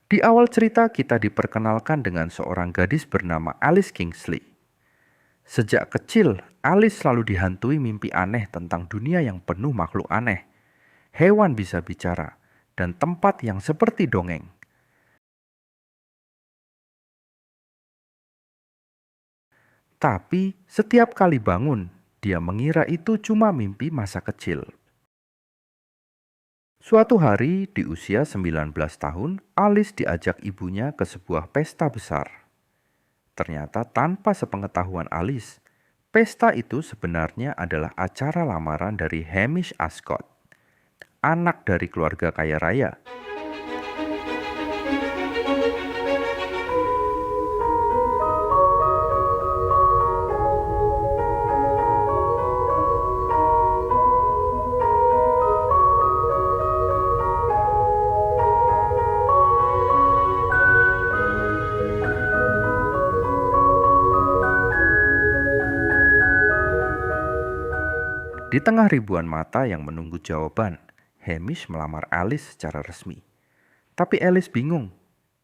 Di awal cerita kita diperkenalkan dengan seorang gadis bernama Alice Kingsley. Sejak kecil, Alice selalu dihantui mimpi aneh tentang dunia yang penuh makhluk aneh, hewan bisa bicara, dan tempat yang seperti dongeng. Tapi setiap kali bangun, dia mengira itu cuma mimpi masa kecil. Suatu hari di usia 19 tahun, Alice diajak ibunya ke sebuah pesta besar. Ternyata tanpa sepengetahuan Alice, pesta itu sebenarnya adalah acara lamaran dari Hamish Ascot, anak dari keluarga kaya raya. Di tengah ribuan mata yang menunggu jawaban, Hamish melamar Alice secara resmi. Tapi Alice bingung,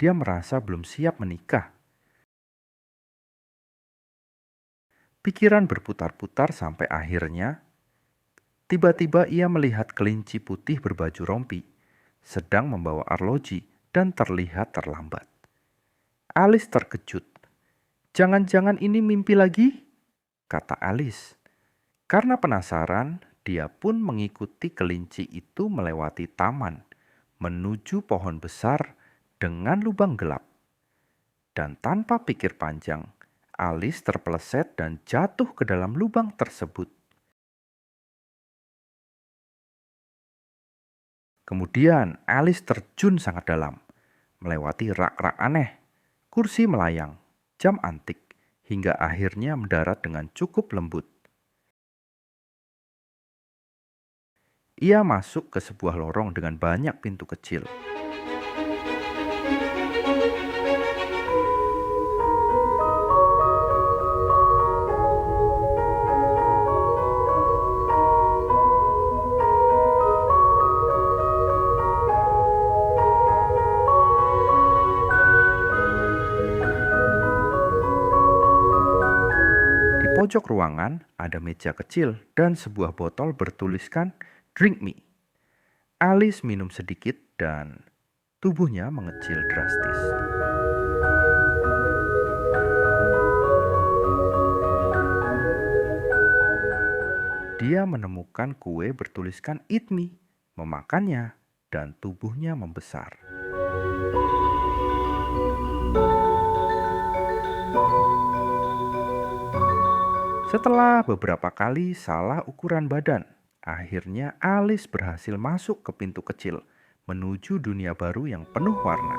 dia merasa belum siap menikah. Pikiran berputar-putar sampai akhirnya, tiba-tiba ia melihat kelinci putih berbaju rompi, sedang membawa arloji dan terlihat terlambat. Alice terkejut. "Jangan-jangan ini mimpi lagi?" kata Alice. Karena penasaran, dia pun mengikuti kelinci itu melewati taman, menuju pohon besar dengan lubang gelap. Dan tanpa pikir panjang, Alice terpeleset dan jatuh ke dalam lubang tersebut. Kemudian Alice terjun sangat dalam, melewati rak-rak aneh, kursi melayang, jam antik, hingga akhirnya mendarat dengan cukup lembut. Ia masuk ke sebuah lorong dengan banyak pintu kecil. Di pojok ruangan ada meja kecil dan sebuah botol bertuliskan "Drink Me". Alice minum sedikit dan tubuhnya mengecil drastis. Dia menemukan kue bertuliskan "Eat Me", memakannya, dan tubuhnya membesar. Setelah beberapa kali salah ukuran badan, akhirnya Alice berhasil masuk ke pintu kecil menuju dunia baru yang penuh warna.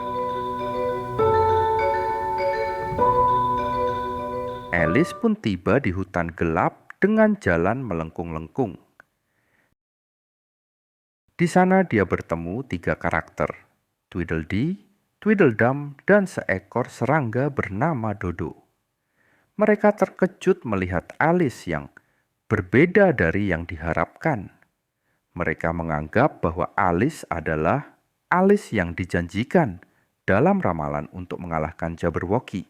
Alice pun tiba di hutan gelap dengan jalan melengkung-lengkung. Di sana dia bertemu 3 karakter, Tweedledee, Tweedledum, dan seekor serangga bernama Dodo. Mereka terkejut melihat Alice yang berbeda dari yang diharapkan. Mereka menganggap bahwa Alice adalah Alice yang dijanjikan dalam ramalan untuk mengalahkan Jabberwocky,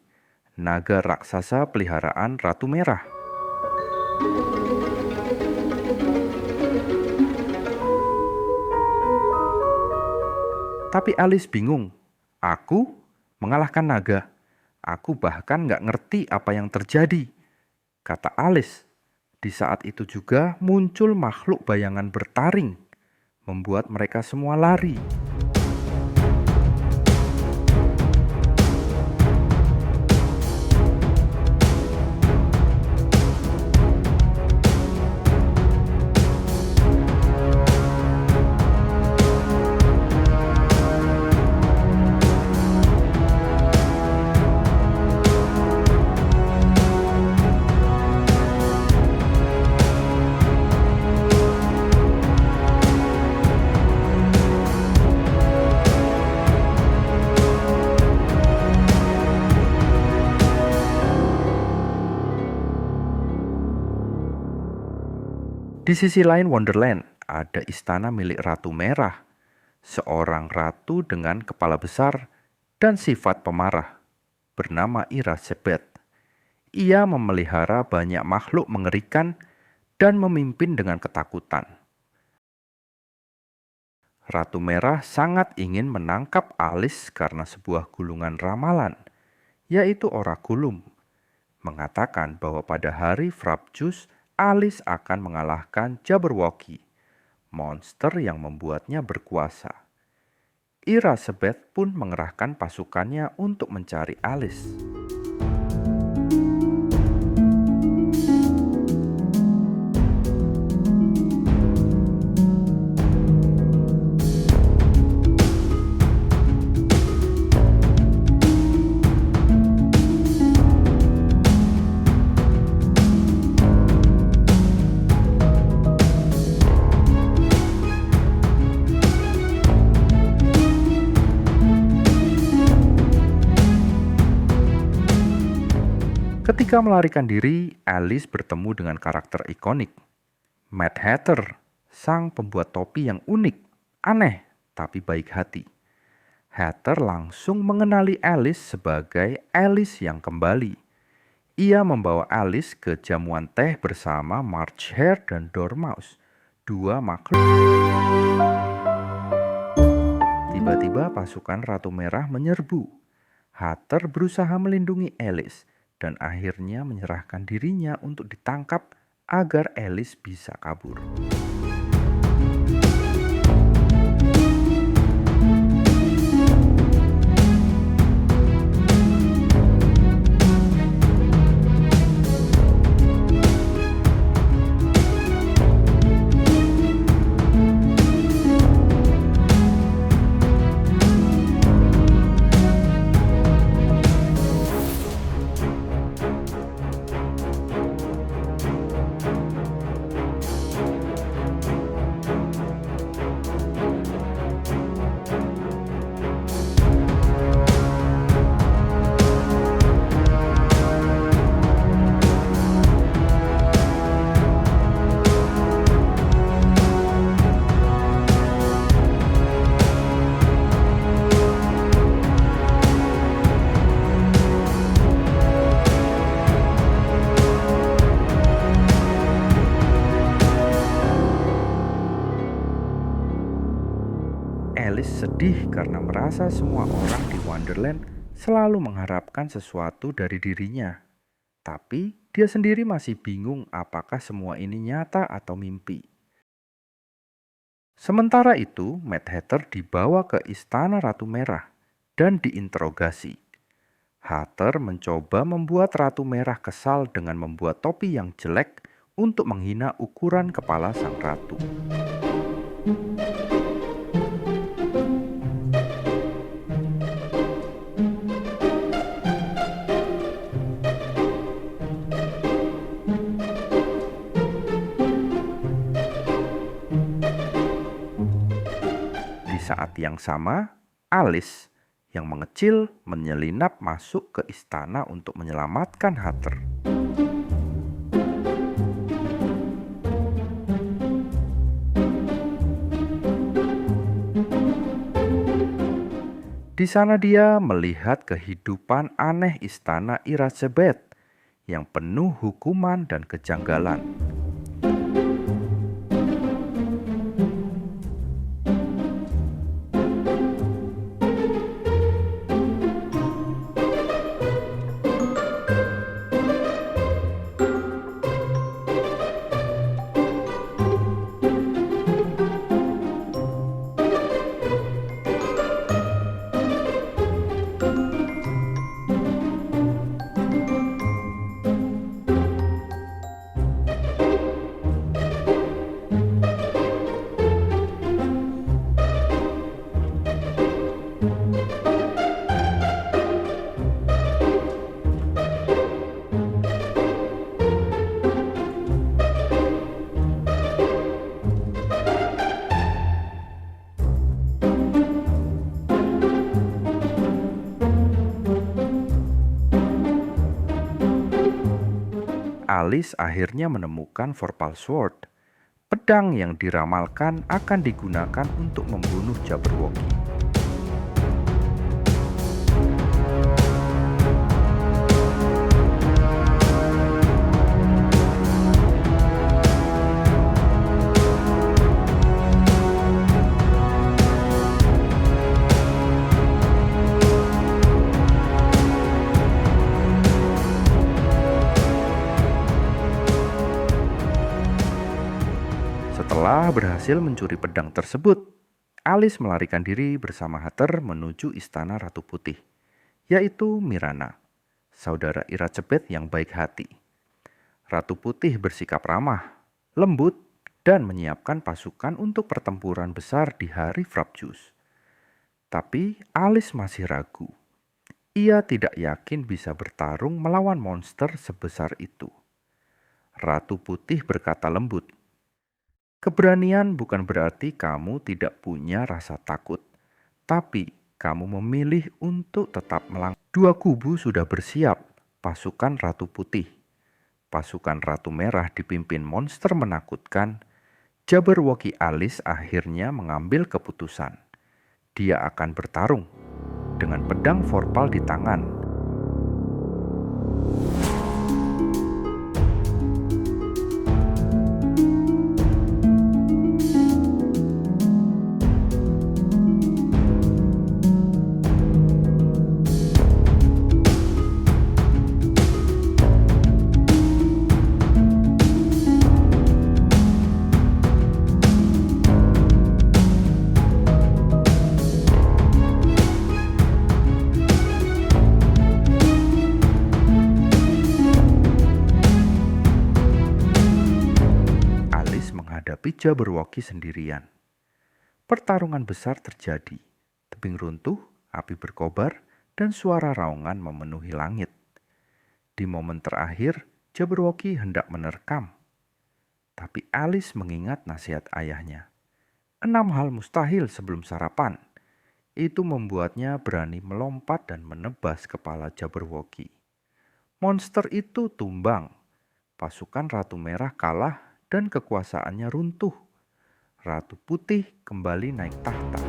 naga raksasa peliharaan Ratu Merah. Tapi Alice bingung. Aku mengalahkan naga. Aku bahkan gak ngerti apa yang terjadi, kata Alice. Di saat itu juga muncul makhluk bayangan bertaring, membuat mereka semua lari. Di sisi lain Wonderland ada istana milik Ratu Merah, seorang ratu dengan kepala besar dan sifat pemarah bernama Irasebet. Ia memelihara banyak makhluk mengerikan dan memimpin dengan ketakutan. Ratu Merah sangat ingin menangkap Alice karena sebuah gulungan ramalan, yaitu orakulum, mengatakan bahwa pada hari Frabjus, Alice akan mengalahkan Jabberwocky, monster yang membuatnya berkuasa. Irasebet pun mengerahkan pasukannya untuk mencari Alice. Ketika melarikan diri, Alice bertemu dengan karakter ikonik, Mad Hatter, sang pembuat topi yang unik, aneh, tapi baik hati. Hatter langsung mengenali Alice sebagai Alice yang kembali. Ia membawa Alice ke jamuan teh bersama March Hare dan Dormouse, dua makhluk. Tiba-tiba pasukan Ratu Merah menyerbu. Hatter berusaha melindungi Alice dan akhirnya menyerahkan dirinya untuk ditangkap agar Alice bisa kabur. Alice sedih karena merasa semua orang di Wonderland selalu mengharapkan sesuatu dari dirinya. Tapi dia sendiri masih bingung apakah semua ini nyata atau mimpi. Sementara itu, Mad Hatter dibawa ke istana Ratu Merah dan diinterogasi. Hatter mencoba membuat Ratu Merah kesal dengan membuat topi yang jelek untuk menghina ukuran kepala sang ratu. Di saat yang sama, Alice yang mengecil menyelinap masuk ke istana untuk menyelamatkan Hatter. Di sana dia melihat kehidupan aneh istana Irasebet yang penuh hukuman dan kejanggalan. Alice akhirnya menemukan Vorpal Sword, pedang yang diramalkan akan digunakan untuk membunuh Jabberwocky. Setelah berhasil mencuri pedang tersebut, Alice melarikan diri bersama Hatter menuju istana Ratu Putih, yaitu Mirana, saudara Iracept yang baik hati. Ratu Putih bersikap ramah, lembut, dan menyiapkan pasukan untuk pertempuran besar di hari Frapjus. Tapi Alice masih ragu. Ia tidak yakin bisa bertarung melawan monster sebesar itu. Ratu Putih berkata lembut, "Keberanian bukan berarti kamu tidak punya rasa takut, tapi kamu memilih untuk tetap melangkah." Dua kubu sudah bersiap, pasukan Ratu Putih. Pasukan Ratu Merah dipimpin monster menakutkan. Jabberwocky Alice akhirnya mengambil keputusan. Dia akan bertarung dengan pedang Vorpal di tangan. Menghadapi Jabberwocky sendirian. Pertarungan besar terjadi. Tebing runtuh, api berkobar, dan suara raungan memenuhi langit. Di momen terakhir, Jabberwocky hendak menerkam. Tapi Alice mengingat nasihat ayahnya. 6 hal mustahil sebelum sarapan. Itu membuatnya berani melompat dan menebas kepala Jabberwocky. Monster itu tumbang. Pasukan Ratu Merah kalah dan kekuasaannya runtuh. Ratu Putih kembali naik tahta.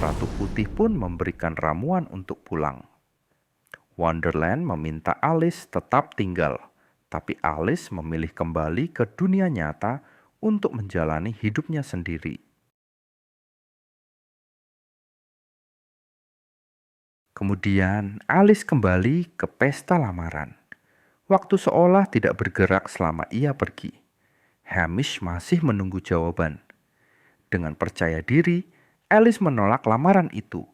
Ratu Putih pun memberikan ramuan untuk pulang. Wonderland meminta Alice tetap tinggal, tapi Alice memilih kembali ke dunia nyata untuk menjalani hidupnya sendiri. Kemudian Alice kembali ke pesta lamaran. Waktu seolah tidak bergerak selama ia pergi. Hamish masih menunggu jawaban. Dengan percaya diri, Alice menolak lamaran itu.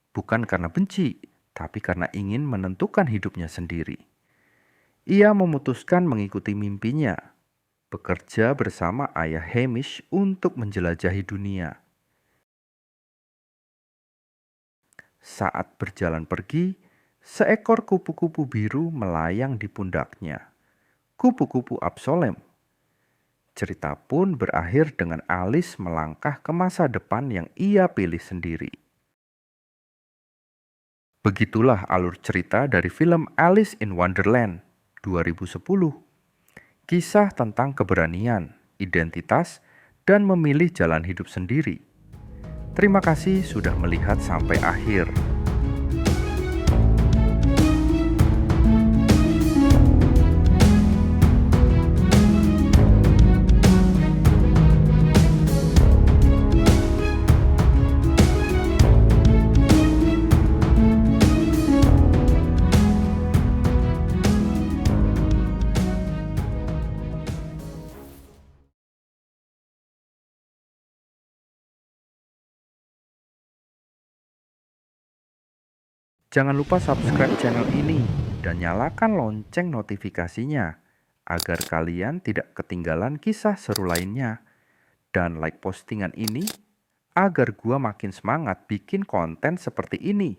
Bukan karena benci, tapi karena ingin menentukan hidupnya sendiri. Ia memutuskan mengikuti mimpinya, bekerja bersama ayah Hamish untuk menjelajahi dunia. Saat berjalan pergi, seekor kupu-kupu biru melayang di pundaknya. Kupu-kupu Absolem. Cerita pun berakhir dengan Alice melangkah ke masa depan yang ia pilih sendiri. Begitulah alur cerita dari film Alice in Wonderland 2010. Kisah tentang keberanian, identitas, dan memilih jalan hidup sendiri. Terima kasih sudah melihat sampai akhir. Jangan lupa subscribe channel ini dan nyalakan lonceng notifikasinya agar kalian tidak ketinggalan kisah seru lainnya. Dan like postingan ini agar gua makin semangat bikin konten seperti ini.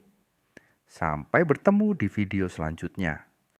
Sampai bertemu di video selanjutnya.